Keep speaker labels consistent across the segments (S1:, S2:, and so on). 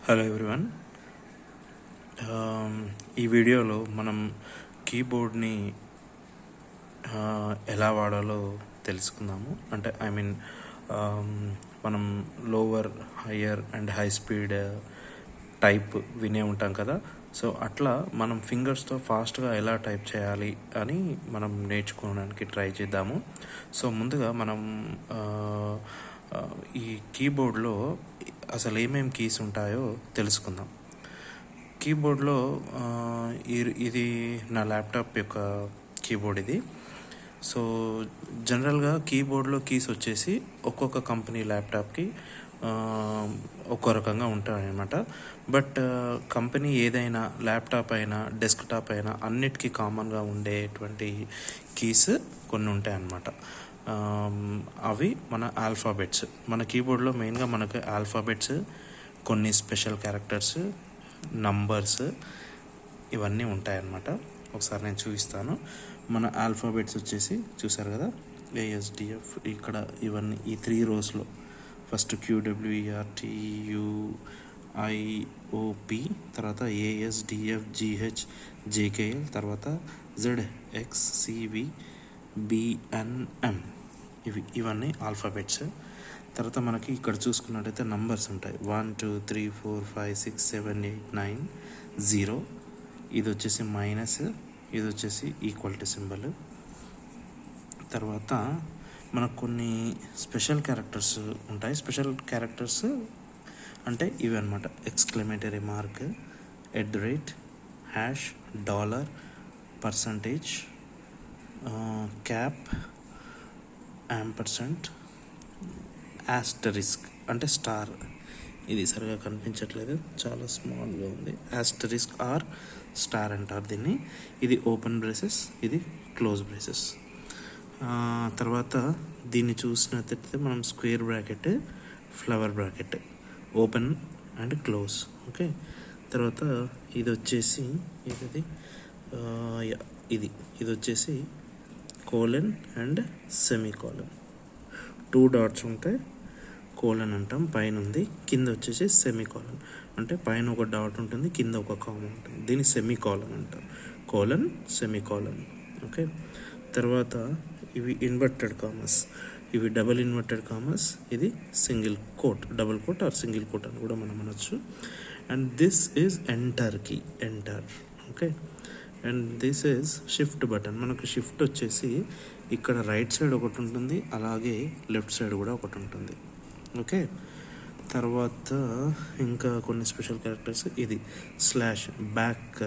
S1: Hello everyone. ఈ వీడియోలో మనం కీబోర్డ్ని ఎలా వాడాలో తెలుసుకుందాము. అంటే మనం lower, higher and high speed type వినే ఉంటాం కదా. సో అట్లా మనం ఫింగర్స్తో ఫాస్ట్గా ఎలా టైప్ చేయాలి అని మనం నేర్చుకోవడానికి ట్రై చేద్దాము. సో ముందుగా మనం ఈ కీబోర్డ్లో అసలు ఏమేమి కీస్ ఉంటాయో తెలుసుకుందాం. కీబోర్డ్లో ఇది నా ల్యాప్టాప్ యొక్క కీబోర్డ్ ఇది. సో జనరల్గా కీబోర్డ్లో కీస్ వచ్చేసి ఒక్కొక్క కంపెనీ ల్యాప్టాప్కి ఒక్కో రకంగా ఉంటాయన్నమాట. బట్ కంపెనీ ఏదైనా ల్యాప్టాప్ అయినా డెస్క్టాప్ అయినా అన్నిటికీ కామన్గా ఉండేటువంటి కీస్ కొన్ని ఉంటాయన్నమాట. అవి మన ఆల్ఫాబెట్స్. మన కీబోర్డ్లో మెయిన్గా మనకు ఆల్ఫాబెట్స్, కొన్ని స్పెషల్ క్యారెక్టర్స్, నంబర్స్ ఇవన్నీ ఉంటాయన్నమాట. ఒకసారి నేను చూపిస్తాను. మన ఆల్ఫాబెట్స్ వచ్చేసి చూసారు కదా, ASDF. ఇక్కడ ఇవన్నీ ఈ 3 రోస్లో ఫస్ట్ QWERTUIOP, తర్వాత ASDFGH JKL, తర్వాత ZXCVBNM. ఇవన్నీ ఆల్ఫాబెట్స్. తర్వాత మనకి ఇక్కడ చూసుకున్నట్టయితే నంబర్స్ ఉంటాయి. 1 2 3 4 5 6 7 8 9 0. ఇది వచ్చేసి మైనస్, ఇది వచ్చేసి ఈక్వాలిటీ సింబల్. తర్వాత మనకు కొన్ని స్పెషల్ క్యారెక్టర్స్ ఉంటాయి. స్పెషల్ క్యారెక్టర్స్ అంటే ఇవి అనమాట: exclamatory mark, @ hash, dollar, percentage, cap, ampersand, asterisk అంటే స్టార్. ఇది సరిగా కనిపించట్లేదు, చాలా స్మాల్గా ఉంది. ఆస్టరిస్క్ ఆర్ స్టార్ అంటారు దీన్ని. ఇది ఓపెన్ బ్రేసెస్, ఇది క్లోజ్ బ్రేసెస్. తర్వాత దీన్ని చూసినట్లయితే మనం square bracket, flower bracket, open and close. Okay. తర్వాత ఇది వచ్చేసి ఇది వచ్చేసి కోలన్ అండ్ సెమీకోలన్. 2 డాట్స్ ఉంటాయి, కోలన్ అంటాం, పైన ఉంది. కింద వచ్చేసి సెమీకోలన్ అంటే పైన ఒక డాట్ ఉంటుంది, కింద ఒక కామా ఉంటుంది. దీన్ని సెమీకోలన్ అంటాం. Colon, semicolon. ఓకే. తర్వాత ఇవి ఇన్వర్టెడ్ కామర్స్, ఇవి డబుల్ ఇన్వర్టెడ్ కామర్స్, ఇది single quote, double quote or single quote అని కూడా మనం అనొచ్చు. And this is enter key, enter. Okay. And this is shift button. మనకు షిఫ్ట్ వచ్చేసి ఇక్కడ రైట్ సైడ్ ఒకటి ఉంటుంది, అలాగే లెఫ్ట్ సైడ్ కూడా ఒకటి ఉంటుంది. ఓకే. తర్వాత ఇంకా కొన్ని స్పెషల్ క్యారెక్టర్స్. ఇది స్లాష్, బ్యాక్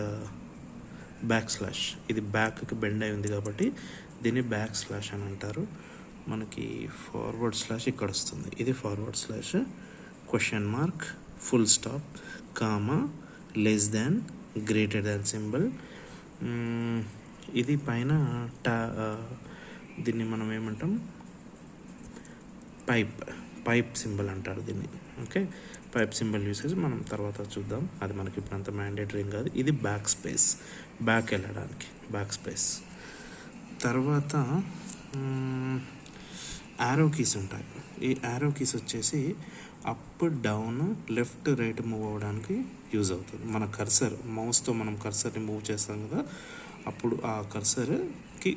S1: స్లాష్. ఇది బ్యాక్కి బెండ్ అయి ఉంది కాబట్టి దీన్ని బ్యాక్ స్లాష్ అని అంటారు. మనకి ఫార్వర్డ్ స్లాష్ ఇక్కడ వస్తుంది, ఇది forward slash. Question mark, full stop, comma, less than, greater than symbol. ఇది పైన దీన్ని మనం ఏమంటాం, పైప్ సింబల్ అంటారు దీన్ని. ఓకే. పైప్ సింబల్ యూసేజ్ మనం తర్వాత చూద్దాం, అది మనకి ఇప్పుడు అంత మ్యాండేటరీ కాదు. ఇది బ్యాక్ స్పేస్, బ్యాక్ వెళ్ళడానికి బ్యాక్ స్పేస్. తర్వాత యారో కీస్ ఉంటాయి. ఈ యారో కీస్ వచ్చేసి up, down, left, right move అవ్వడానికి యూజ్ అవుతుంది. మన కర్సర్, మౌస్తో మనం కర్సర్ని మూవ్ చేస్తాం కదా, అప్పుడు ఆ కర్సర్కి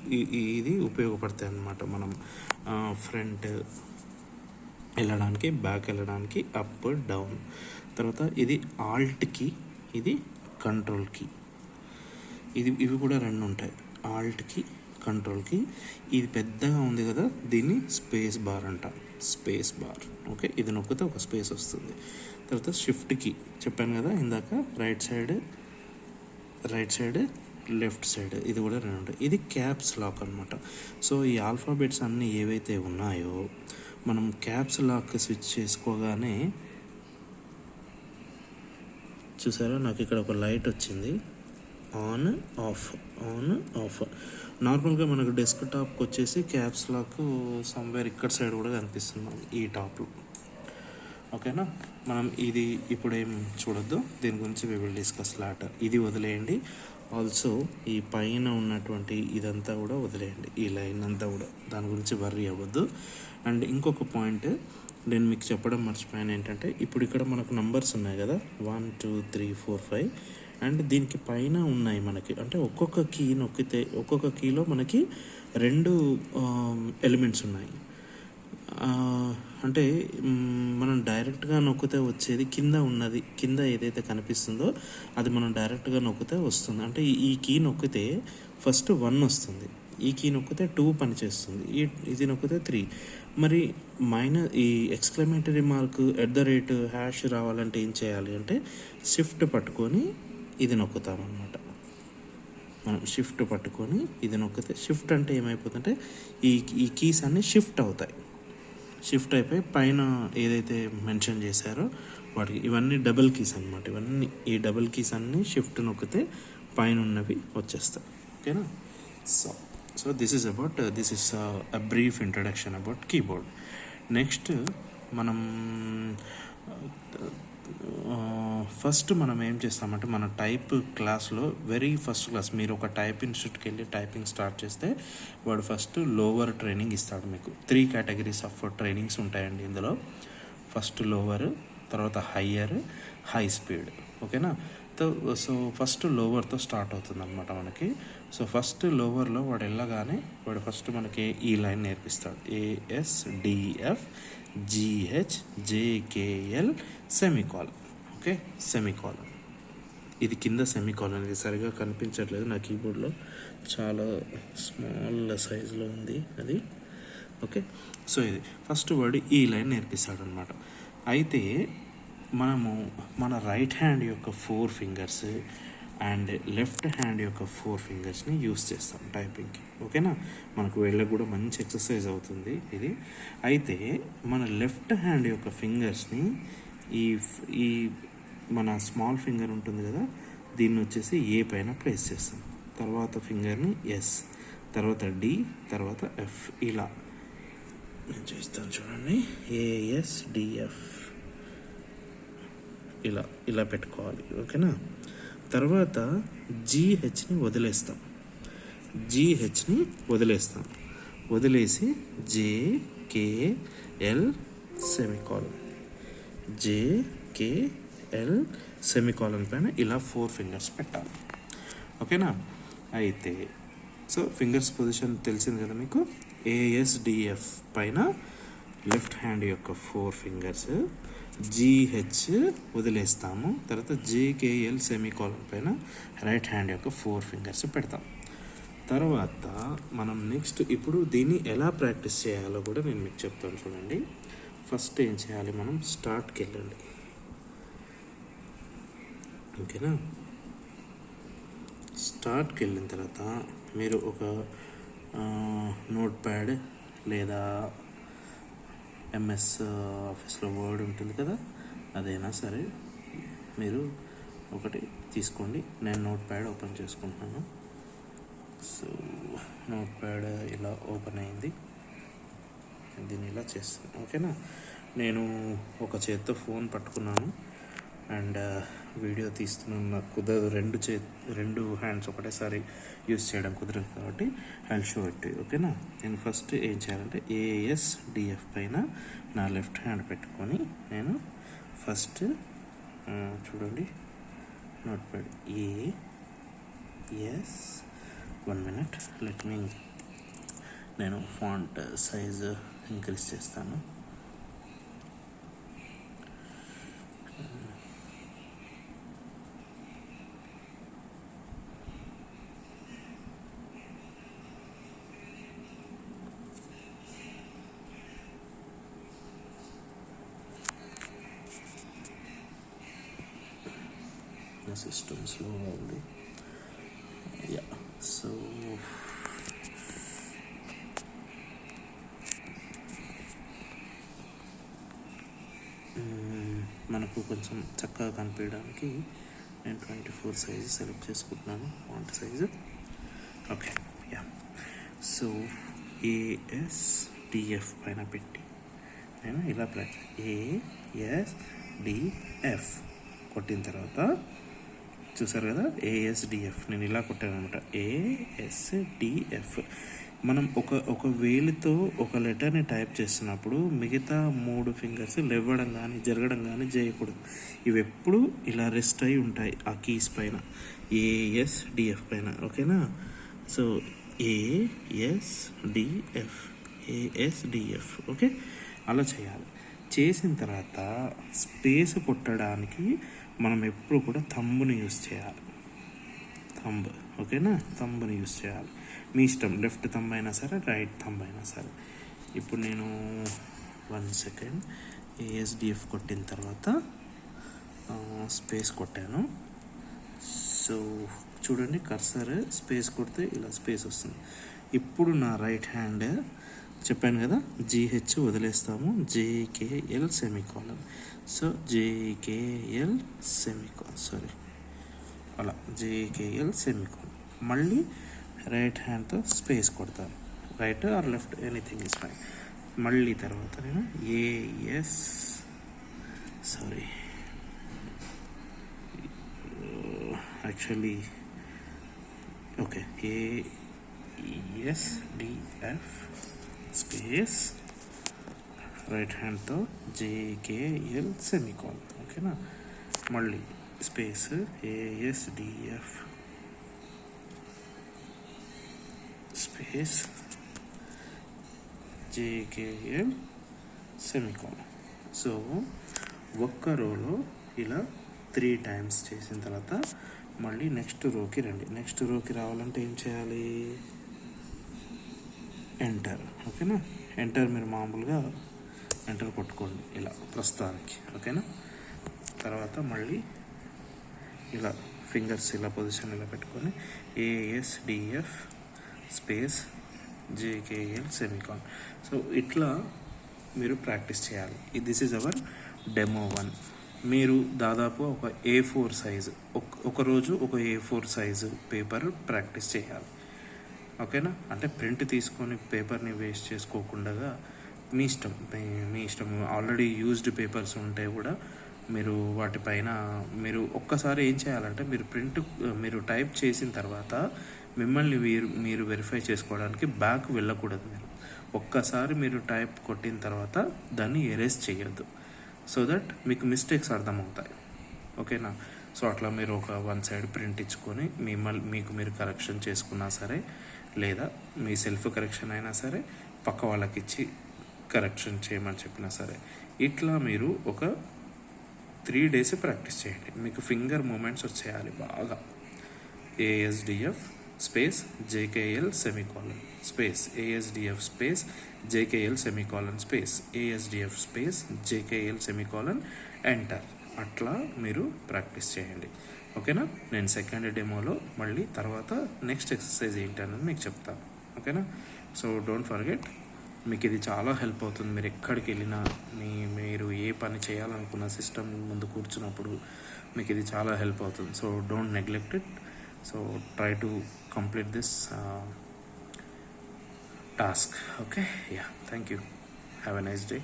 S1: ఇది ఉపయోగపడతాయి అన్నమాట. మనం ఫ్రంట్ వెళ్ళడానికి, బ్యాక్ వెళ్ళడానికి, అప్, డౌన్. తర్వాత ఇది ఆల్ట్ కీ, ఇది కంట్రోల్ కీ. ఇవి కూడా 2 ఉంటాయి, ఆల్ట్ కీ, కంట్రోల్ కీ. ఇది పెద్దగా ఉంది కదా, దీన్ని స్పేస్ బార్ అంట, స్పేస్ బార్. ఓకే. ఇది నొక్కితే ఒక స్పేస్ వస్తుంది. తర్వాత షిఫ్ట్ కీ చెప్పాను కదా ఇందాక, రైట్ సైడ్, లెఫ్ట్ సైడ్. ఇది కూడా 2 ఉంటాయి. ఇది క్యాప్స్ లాక్ అనమాట. సో ఈ ఆల్ఫాబెట్స్ అన్నీ ఏవైతే ఉన్నాయో మనం క్యాప్స్ లాక్ స్విచ్ చేసుకోగానే, చూసారా నాకు ఇక్కడ ఒక లైట్ వచ్చింది, ఆన్ ఆఫ్, ఆన్ ఆఫ్. నార్మల్గా మనకు డెస్క్టాప్కి వచ్చేసి క్యాప్స్ లాక్ సమ్వేర్ ఇక్కడ సైడ్ కూడా కనిపిస్తుంది, ఈ టాప్లో. ఓకేనా. మనం ఇది ఇప్పుడు ఏం చూడొద్దు, దీని గురించి వి విల్ డిస్కస్ లాటర్. ఇది వదిలేయండి. ఆల్సో ఈ పైన ఉన్నటువంటి ఇదంతా కూడా వదిలేయండి, ఈ లైన్ అంతా కూడా, దాని గురించి వర్రీ అవ్వద్దు. అండ్ ఇంకొక పాయింట్, నేను మీకు చెప్పడం మర్చిపోయాను ఏంటంటే, ఇప్పుడు ఇక్కడ మనకు నంబర్స్ ఉన్నాయి కదా, 1 2 3 4 5 అండ్ దీనికి పైన ఉన్నాయి మనకి, అంటే ఒక్కొక్క కీ నొక్కితే ఒక్కొక్క కీలో మనకి 2 ఎలిమెంట్స్ ఉన్నాయి. అంటే మనం డైరెక్ట్గా నొక్కితే వచ్చేది కింద ఉన్నది, కింద ఏదైతే కనిపిస్తుందో అది మనం డైరెక్ట్గా నొక్కితే వస్తుంది. అంటే ఈ కీ నొక్కితే ఫస్ట్ 1 వస్తుంది, ఈ కీ నొక్కితే 2 పనిచేస్తుంది, ఇది నొక్కితే 3. మరి ఈ ఎక్స్క్లమేటరీ మార్క్ @ రావాలంటే ఏం చేయాలి అంటే, షిఫ్ట్ పట్టుకొని ఇది నొక్కుతామన్నమాట. మనం షిఫ్ట్ పట్టుకొని ఇది నొక్కితే, షిఫ్ట్ అంటే ఏమైపోతుందంటే ఈ కీస్ అన్నీ షిఫ్ట్ అవుతాయి, షిఫ్ట్ అయిపోయి పైన ఏదైతే మెన్షన్ చేశారో వాటికి, ఇవన్నీ డబుల్ కీస్ అనమాట. ఇవన్నీ ఈ డబుల్ కీస్ అన్నీ షిఫ్ట్ నొక్కితే పైన ఉన్నవి వచ్చేస్తాయి. ఓకేనా? So this is a brief introduction about keyboard. Next మనం ఫస్ట్ మనం ఏం చేస్తామంటే, మన టైప్ క్లాస్లో వెరీ ఫస్ట్ క్లాస్, మీరు ఒక టైప్ ఇన్స్టిట్యూట్కి వెళ్ళి టైపింగ్ స్టార్ట్ చేస్తే వాడు ఫస్ట్ లోవర్ ట్రైనింగ్ ఇస్తాడు మీకు. 3 కేటగిరీస్ ఆఫ్ ట్రైనింగ్స్ ఉంటాయండి ఇందులో. ఫస్ట్ లోవర్, తర్వాత హయ్యర్, హై స్పీడ్. ఓకేనా? సో ఫస్ట్ లోవర్తో స్టార్ట్ అవుతుంది అనమాట మనకి. సో ఫస్ట్ లోవర్లో వాడు వెళ్ళగానే వాడు ఫస్ట్ మనకి ఈ లైన్ నేర్పిస్తాడు, ASDF GHJKL semicolon. Okay, semicolon. ఇది కింద సెమీకాలన్, ఇది సరిగా కనిపించట్లేదు నా కీబోర్డ్లో, చాలా స్మాల్ సైజులో ఉంది అది. ఓకే, సో ఇది ఫస్ట్ వాడు ఈ లైన్ నేర్పిస్తాడు అనమాట. అయితే మనము మన రైట్ హ్యాండ్ యొక్క 4 ఫింగర్స్ అండ్ లెఫ్ట్ హ్యాండ్ యొక్క 4 ఫింగర్స్ని యూస్ చేస్తాం టైపింగ్కి. ఓకేనా? మనకు వెళ్ళకు కూడా మంచి ఎక్సర్సైజ్ అవుతుంది ఇది. అయితే మన లెఫ్ట్ హ్యాండ్ యొక్క ఫింగర్స్ని ఈ మన స్మాల్ ఫింగర్ ఉంటుంది కదా, దీన్ని వచ్చేసి ఏ పైన ప్లేస్ చేస్తాం, తర్వాత ఫింగర్ని S, తర్వాత D, తర్వాత F. ఇలా నేను చేస్తాను చూడండి, ASDF ఇలా పెట్టుకోవాలి. ఓకేనా? తర్వాత GHని వదిలేసి JKL సెమీకాలన్ పైన ఇలా 4 ఫింగర్స్ పెట్టాలి. ఓకేనా? అయితే సో ఫింగర్స్ పొజిషన్ తెలిసింది కదా మీకు. ASDF పైన లెఫ్ట్ హ్యాండ్ యొక్క 4 ఫింగర్స్, GH వదిలేస్తాము, తర్వాత JKL సెమీకాలన్ పైన రైట్ హ్యాండ్ యొక్క 4 ఫింగర్స్ పెడతాం. తర్వాత మనం నెక్స్ట్ ఇప్పుడు దీన్ని ఎలా ప్రాక్టీస్ చేయాలో కూడా నేను మీకు చెప్తాను చూడండి. ఫస్ట్ ఏం చేయాలి, మనం స్టార్ట్కి వెళ్ళండి. ఓకేనా? స్టార్ట్కి వెళ్ళిన తర్వాత మీరు ఒక నోట్ ప్యాడ్ లేదా MS ఆఫీస్లో వర్డ్ ఉంటుంది కదా, అదైనా సరే మీరు ఒకటి తీసుకోండి. నేను నోట్ ప్యాడ్ ఓపెన్ చేసుకుంటున్నాను. సో నోట్ ప్యాడ్ ఇలా ఓపెన్ అయింది, దీన్ని ఇలా చేస్తాను. ఓకేనా? నేను ఒక చేత్తో ఫోన్ పట్టుకున్నాను అండ్ వీడియో తీస్తున్నాను, నాకు కుదరదు, రెండు హ్యాండ్స్ ఒకటేసారి యూస్ చేయడం కుదరదు కాబట్టి ఐ షో ఇట్. ఓకేనా? నేను ఫస్ట్ ఏం చేయాలంటే ASDF పైన నా లెఫ్ట్ హ్యాండ్ పెట్టుకొని నేను ఫస్ట్ చూడండి నోట్ ప్యాడ్ AS 1 minute, నేను ఫాంట్ సైజ్ ఇంక్రీజ్ చేస్తాను. సిస్టమ్ స్లోగా ఉంది. సో మనకు కొంచెం చక్కగా కనిపించడానికి నేను 24 సైజు సెలెక్ట్ చేసుకుంటున్నాను, font size. Okay, so ASDF పైన పెట్టి నేను ఇలా ASDF కొట్టిన తర్వాత చూసారు కదా, ASDF నేను ఇలా కొట్టాను అనమాట. ASDF మనం ఒక వేలితో ఒక లెటర్ని టైప్ చేస్తున్నప్పుడు మిగతా 3 ఫింగర్స్ లేవడం కానీ జరగడం కానీ చేయకూడదు. ఇవి ఎప్పుడు ఇలా రెస్ట్ అయి ఉంటాయి ఆ కీస్ పైన, ఏఎస్డిఎఫ్ పైన. ఓకేనా? సో ఏఎస్డిఎఫ్ ఓకే, అలా చేయాలి. చేసిన తర్వాత స్పేస్ కొట్టడానికి మనం ఎప్పుడు కూడా థంబ్ని యూస్ చేయాలి. థంబ్, ఓకేనా? థంబ్ని యూస్ చేయాలి. మీ ఇష్టం, లెఫ్ట్ థంబ్ అయినా సరే, రైట్ థంబ్ అయినా సరే. ఇప్పుడు నేను 1 సెకండ్ ఏఎస్డిఎఫ్ కొట్టిన తర్వాత స్పేస్ కొట్టాను. సో చూడండి, కర్సర్ స్పేస్ కొడితే ఇలా స్పేస్ వస్తుంది. ఇప్పుడు నా రైట్ హ్యాండ్ చెప్పాను కదా, జీహెచ్ వదిలేస్తాము, JKL semicolon. So JKL semicolon, sorry, అలా జేకేఎల్ సెమీకాలన్. మళ్ళీ రైట్ హ్యాండ్తో స్పేస్ కొడతాను, right or left anything is fine. మళ్ళీ తర్వాత నేను actually okay, ASDF space right హ్యాండ్తో జేకేఎల్ సెమీకాలన్. ఓకేనా? మళ్ళీ space ASDF space JKL semicolon. So ఒక్క రోలో ఇలా 3 టైమ్స్ చేసిన తర్వాత మళ్ళీ నెక్స్ట్ రోకి రండి. నెక్స్ట్ రోకి రావాలంటే ఏం చేయాలి? ఎంటర్. ఓకేనా? ఎంటర్ మీరు మామూలుగా ఎంటర్ కొట్టుకోండి ఇలా ప్రస్తుతానికి. ఓకేనా? తర్వాత మళ్ళీ ఇలా ఫింగర్స్ ఇలా పొజిషన్ ఇలా పెట్టుకొని ASDF space JKL semicolon. So ఇట్లా మీరు ప్రాక్టీస్ చేయాలి. This is our demo 1. మీరు దాదాపు ఒక A4 సైజు, ఒక రోజు ఒక A4 సైజు పేపర్ ప్రాక్టీస్ చేయాలి. ఓకేనా? అంటే ప్రింట్ తీసుకొని పేపర్ని వేస్ట్ చేసుకోకుండా మీ ఇష్టం, మీ ఇష్టం. ఆల్రెడీ యూజ్డ్ పేపర్స్ ఉంటే కూడా మీరు వాటిపైన మీరు ఒక్కసారి ఏం చేయాలంటే, మీరు టైప్ చేసిన తర్వాత మిమ్మల్ని మీరు వెరిఫై చేసుకోవడానికి బ్యాక్ వెళ్ళకూడదు. మీరు ఒక్కసారి మీరు టైప్ కొట్టిన తర్వాత దాన్ని ఎరేజ్ చేయొద్దు, సో దట్ మీకు మిస్టేక్స్ అర్థమవుతాయి. ఓకేనా? సో అట్లా మీరు ఒక 1 సైడ్ ప్రింట్ ఇచ్చుకొని మీకు మీరు కరెక్షన్ చేసుకున్నా సరే, లేదా మీ సెల్ఫ్ కరెక్షన్ అయినా సరే, పక్క వాళ్ళకి ఇచ్చి కరెక్షన్ చేయమని చెప్పినా సరే, ఇట్లా మీరు ఒక 3 డేస్ ప్రాక్టీస్ చేయండి. మీకు ఫింగర్ మూమెంట్స్ వచ్చేయాలి బాగా. ASDF space JKL semicolon space ASDF space JKL semicolon space ASDF space JKL semicolon enter. అట్లా మీరు ప్రాక్టీస్ చేయండి. ఓకేనా? నేను సెకండ్ డెమోలో మళ్ళీ తర్వాత నెక్స్ట్ ఎక్సర్సైజ్ ఏంటి అనేది మీకు చెప్తాను. ఓకేనా? సో డోంట్ ఫర్గెట్, మీకు ఇది చాలా హెల్ప్ అవుతుంది. మీరు ఎక్కడికి వెళ్ళినా, మీరు ఏ పని చేయాలనుకున్న సిస్టమ్ ముందు కూర్చున్నప్పుడు మీకు ఇది చాలా హెల్ప్ అవుతుంది. So don't neglect it. So try to complete this task. Okay, yeah, thank you. Have a nice day.